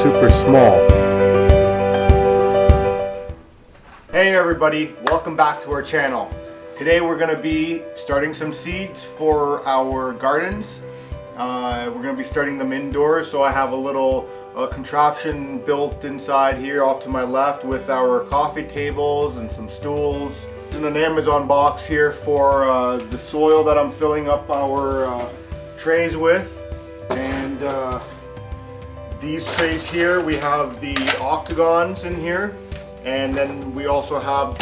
super small. Hey everybody, welcome back to our channel. Today we're going to be starting some seeds for our gardens. We're going to be starting them indoors, so I have a little contraption built inside here off to my left with our coffee tables and some stools. And an Amazon box here for the soil that I'm filling up our trays with. And these trays here, we have the octagons in here, and then we also have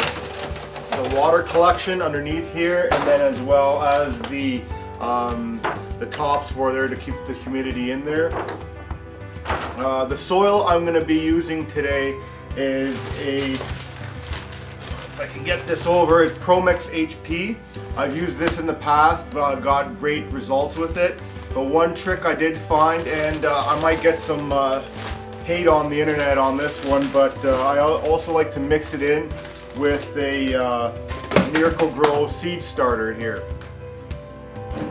the water collection underneath here, and then as well as the tops for there to keep the humidity in there. The soil I'm going to be using today is if I can get this over, is ProMix HP. I've used this in the past, got great results with it. But one trick I did find, and I might get some hate on the internet on this one, but I also like to mix it in with a Miracle-Gro seed starter here.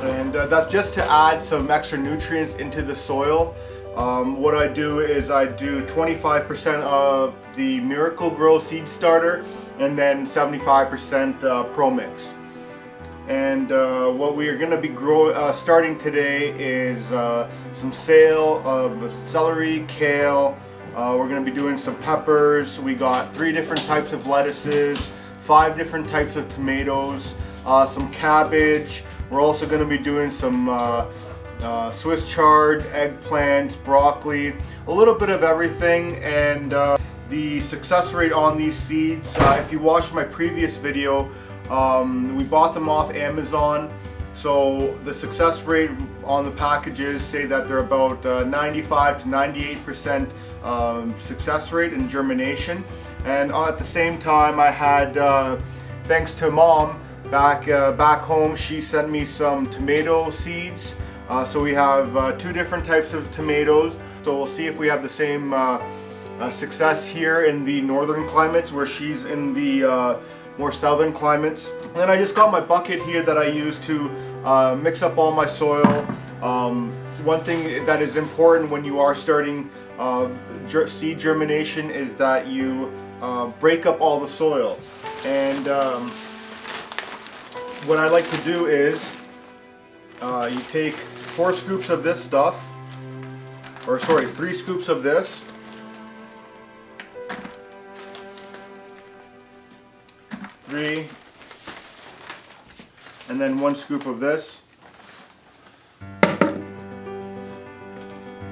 And that's just to add some extra nutrients into the soil. What I do is I do 25% of the Miracle-Gro seed starter and then 75% ProMix. And what we are going to be starting today is some celery, kale. We're going to be doing some peppers. We got 3 different types of lettuces, 5 different types of tomatoes, some cabbage. We're also going to be doing some Swiss chard, eggplants, broccoli, a little bit of everything. And the success rate on these seeds, if you watched my previous video, we bought them off Amazon. So the success rate on the packages say that they're about 95 to 98% success rate in germination. And at the same time, I had, thanks to Mom back home, she sent me some tomato seeds. So we have 2 different types of tomatoes. So we'll see if we have the same success here in the northern climates where she's in the more southern climates. And then I just got my bucket here that I use to mix up all my soil. One thing that is important when you are starting seed germination is that you break up all the soil. And what I like to do is you take 4 scoops of this stuff, or sorry, 3 scoops of this. 3, and then 1 scoop of this,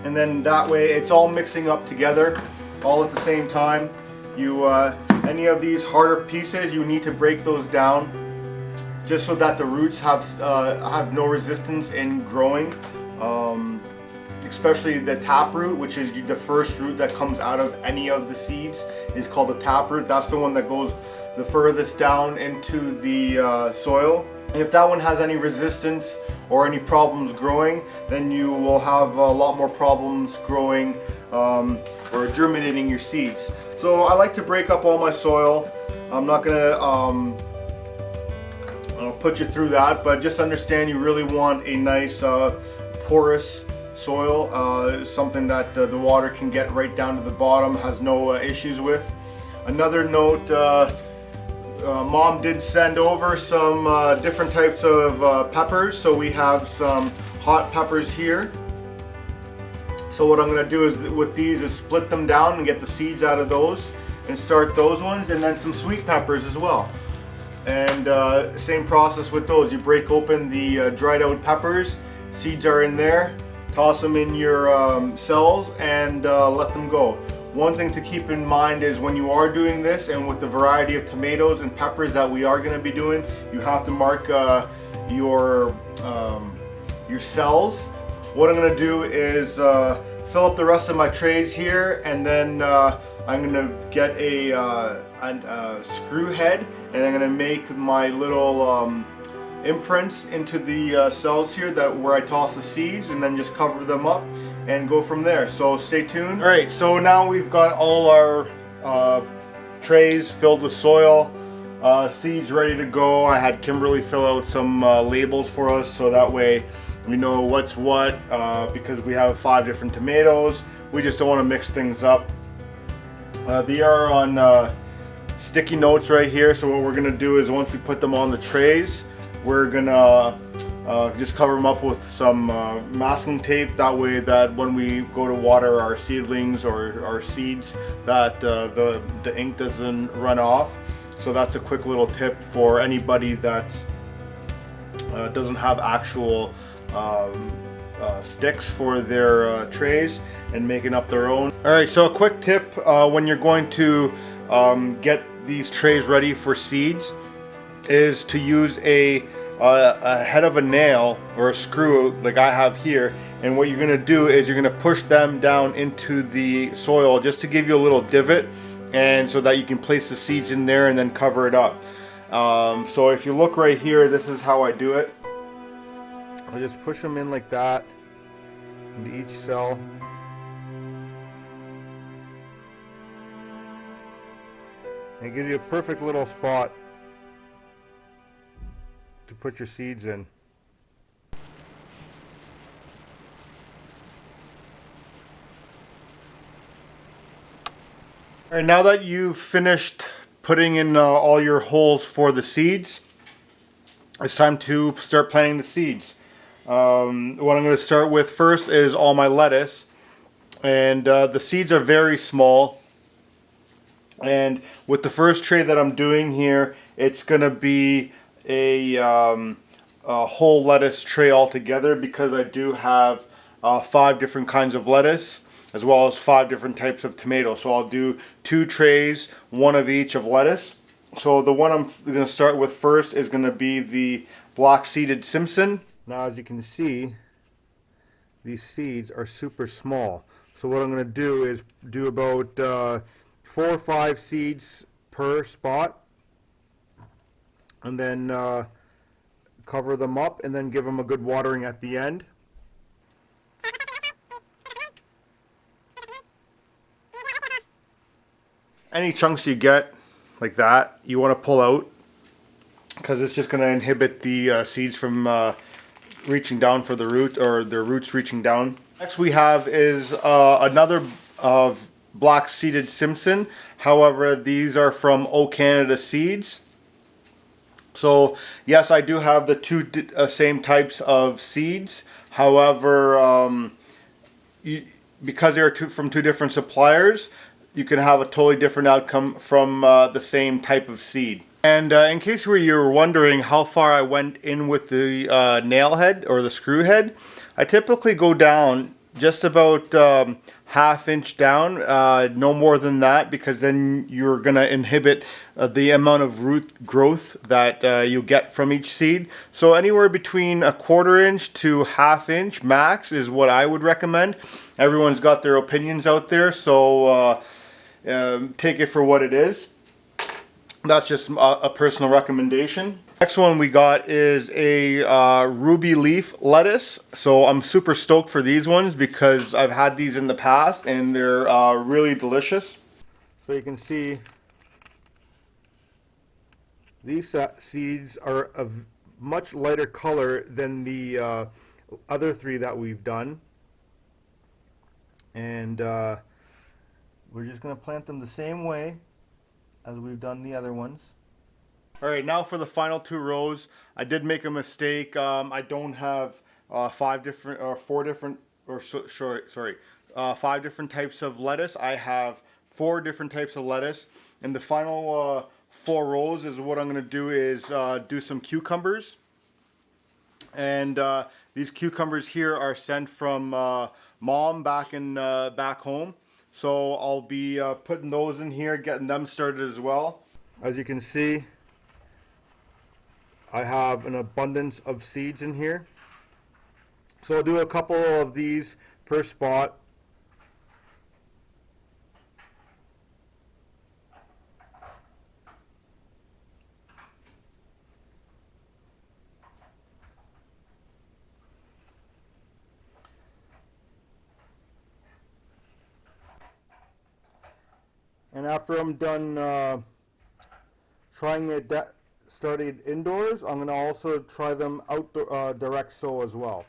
and then that way it's all mixing up together all at the same time. You any of these harder pieces, you need to break those down just so that the roots have no resistance in growing, especially the taproot, which is the first root that comes out of any of the seeds, is called the taproot. That's the one that goes the furthest down into the soil. And if that one has any resistance or any problems growing, then you will have a lot more problems growing or germinating your seeds. So I like to break up all my soil. I'm not gonna put you through that, but just understand you really want a nice porous soil, something that the water can get right down to the bottom, has no issues with. Another note, Mom did send over some different types of peppers, so we have some hot peppers here. So what I'm going to do is with these is split them down and get the seeds out of those and start those ones, and then some sweet peppers as well. And same process with those. You break open the dried out peppers, seeds are in there, toss them in your cells and let them go. One thing to keep in mind is when you are doing this, and with the variety of tomatoes and peppers that we are going to be doing, you have to mark your cells. What I'm going to do is fill up the rest of my trays here, and then I'm going to get a screw head, and I'm going to make my little imprints into the cells here where I toss the seeds, and then just cover them up and go from there. So stay tuned. Alright, so now we've got all our trays filled with soil, seeds ready to go. I had Kimberly fill out some labels for us so that way We know what's what because we have 5 different tomatoes. We just don't want to mix things up. They are on sticky notes right here, so what we're going to do is once we put them on the trays, we're going to just cover them up with some masking tape. That way that when we go to water our seedlings or our seeds, that the ink doesn't run off. So that's a quick little tip for anybody that doesn't have actual sticks for their trays and making up their own. Alright, so a quick tip when you're going to get these trays ready for seeds is to use a head of a nail or a screw like I have here, and what you're going to do is you're going to push them down into the soil just to give you a little divot, and so that you can place the seeds in there and then cover it up. So if you look right here, this is how I do it. I just push them in like that into each cell. And it gives you a perfect little spot to put your seeds in. Alright, now that you've finished putting in all your holes for the seeds, it's time to start planting the seeds. What I'm going to start with first is all my lettuce, and the seeds are very small. And with the first tray that I'm doing here, it's going to be a whole lettuce tray altogether, because I do have 5 different kinds of lettuce as well as 5 different types of tomatoes. So I'll do 2 trays, 1 of each of lettuce. So the one I'm going to start with first is going to be the black seeded Simpson. Now as you can see, these seeds are super small. So what I'm going to do is do about 4 or 5 seeds per spot, and then cover them up and then give them a good watering at the end. Any chunks you get like that, you want to pull out, because it's just going to inhibit the seeds from reaching down for the root, or the roots reaching down. Next we have is another black seeded Simpson. However, these are from O Canada Seeds. So yes, I do have the 2 same types of seeds. However, because they are from 2 different suppliers, you can have a totally different outcome from the same type of seed. And in case you were wondering how far I went in with the nail head or the screw head, I typically go down just about ½ inch down, no more than that, because then you're going to inhibit the amount of root growth that you get from each seed. So anywhere between 1/4 inch to ½ inch max is what I would recommend. Everyone's got their opinions out there, so take it for what it is. That's just a personal recommendation. Next one we got is a ruby leaf lettuce. So I'm super stoked for these ones because I've had these in the past and they're really delicious. So you can see these seeds are of much lighter color than the other 3 that we've done. And we're just going to plant them the same way as we've done the other ones. Alright, now for the final 2 rows. I did make a mistake. I don't have 5 different or 4 different, or sorry, 5 different types of lettuce. I have 4 different types of lettuce. And the final 4 rows is what I'm going to do is do some cucumbers. And these cucumbers here are sent from Mom back home. So I'll be putting those in here, getting them started as well. As you can see, I have an abundance of seeds in here. So I'll do a couple of these per spot. And after I'm done trying it started indoors, I'm going to also try them outdoor direct sow as well.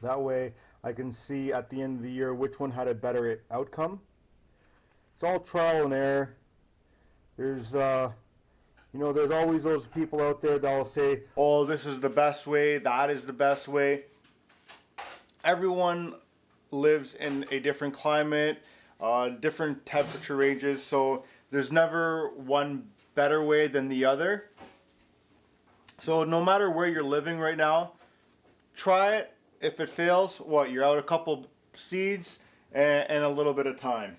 That way I can see at the end of the year which one had a better outcome. It's all trial and error. There's there's always those people out there that'll say, oh, this is the best way, that is the best way. Everyone lives in a different climate, different temperature ranges, so there's never one better way than the other. So no matter where you're living right now, try it. If it fails, what, you're out a couple seeds and a little bit of time.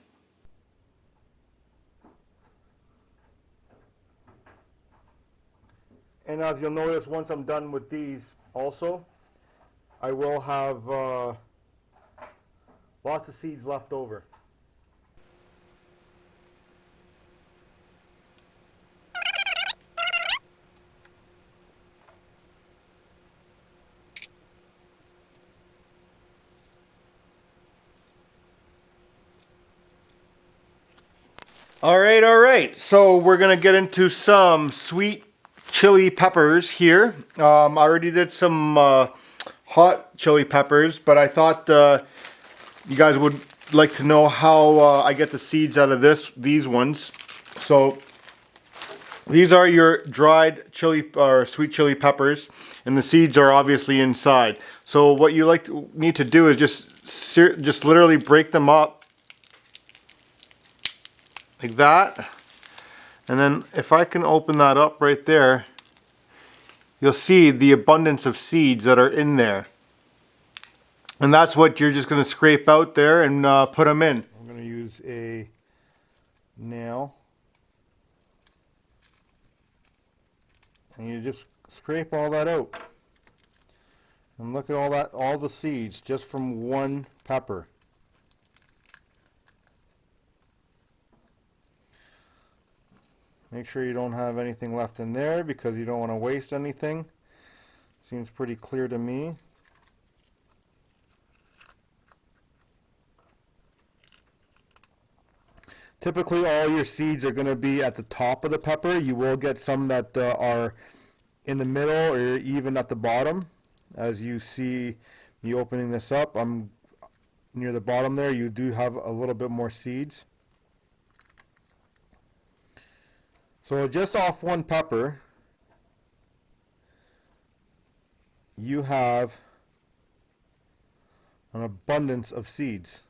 And as you'll notice, once I'm done with these also, I will have lots of seeds left over. All right. So we're gonna get into some sweet chili peppers here. I already did some hot chili peppers, but I thought you guys would like to know how I get the seeds out of these ones. So these are your dried chili or sweet chili peppers, and the seeds are obviously inside. So what you need to do is just literally break them up like that. And then if I can open that up right there, you'll see the abundance of seeds that are in there. And that's what you're just going to scrape out there and put them in. I'm going to use a nail. And you just scrape all that out. And look at all the seeds just from one pepper. Make sure you don't have anything left in there because you don't want to waste anything. Seems pretty clear to me. Typically all your seeds are going to be at the top of the pepper. You will get some that are in the middle or even at the bottom. As you see me opening this up, I'm near the bottom there. You do have a little bit more seeds. So just off one pepper, you have an abundance of seeds.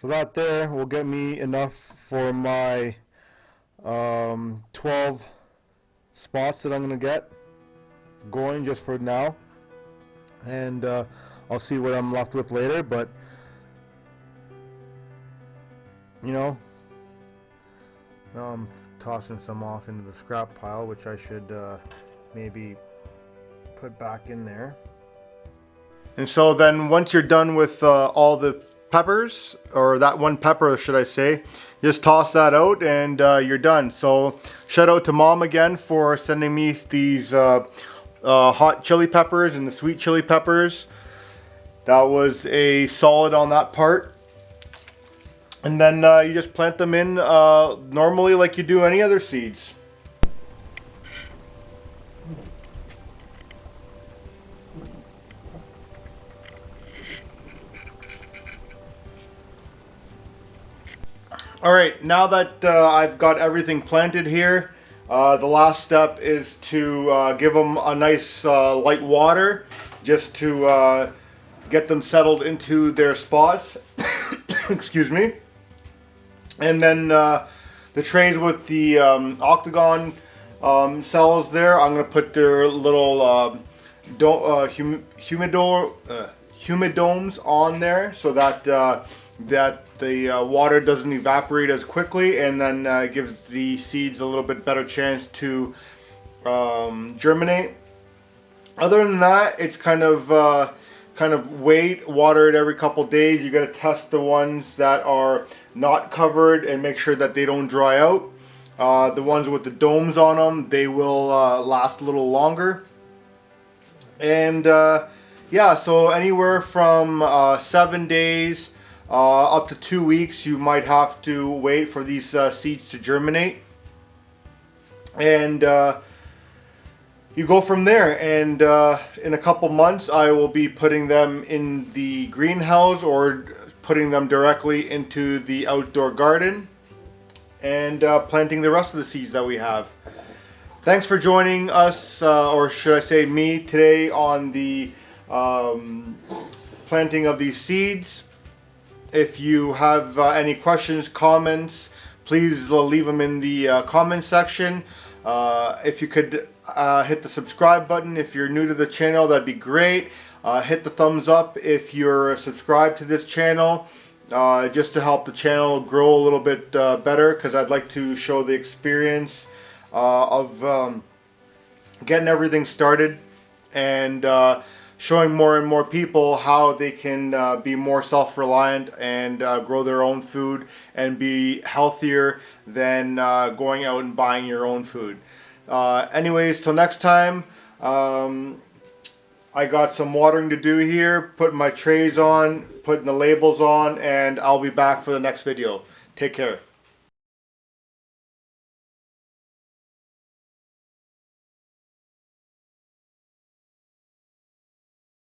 So that there will get me enough for my 12 spots that I'm going to get going just for now. And I'll see what I'm left with later, but now I'm tossing some off into the scrap pile, which I should maybe put back in there. And so then once you're done with all the peppers, or that one pepper should I say, just toss that out and you're done. So shout out to Mom again for sending me these hot chili peppers and the sweet chili peppers. That was a solid on that part. And then you just plant them in normally like you do any other seeds. Alright, now that I've got everything planted here, the last step is to give them a nice light water just to get them settled into their spots. Excuse me. And then the trays with the octagon cells there, I'm going to put their little humidomes on there so that the water doesn't evaporate as quickly, and then gives the seeds a little bit better chance to germinate. Other than that, it's kind of wait, water it every couple days. You got to test the ones that are not covered and make sure that they don't dry out. The ones with the domes on them, they will last a little longer. And yeah, so anywhere from 7 days up to 2 weeks, you might have to wait for these seeds to germinate. and you go from there. And in a couple months I will be putting them in the greenhouse or putting them directly into the outdoor garden and planting the rest of the seeds that we have. Thanks for joining us, or should I say me, today on the planting of these seeds. If you have any questions, comments, please leave them in the comment section. If you could hit the subscribe button if you're new to the channel, that'd be great. Hit the thumbs up if you're subscribed to this channel, just to help the channel grow a little bit better, because I'd like to show the experience of getting everything started and showing more and more people how they can be more self-reliant and grow their own food and be healthier than going out and buying your own food. Anyways, till next time, I got some watering to do here, putting my trays on, putting the labels on, and I'll be back for the next video. Take care.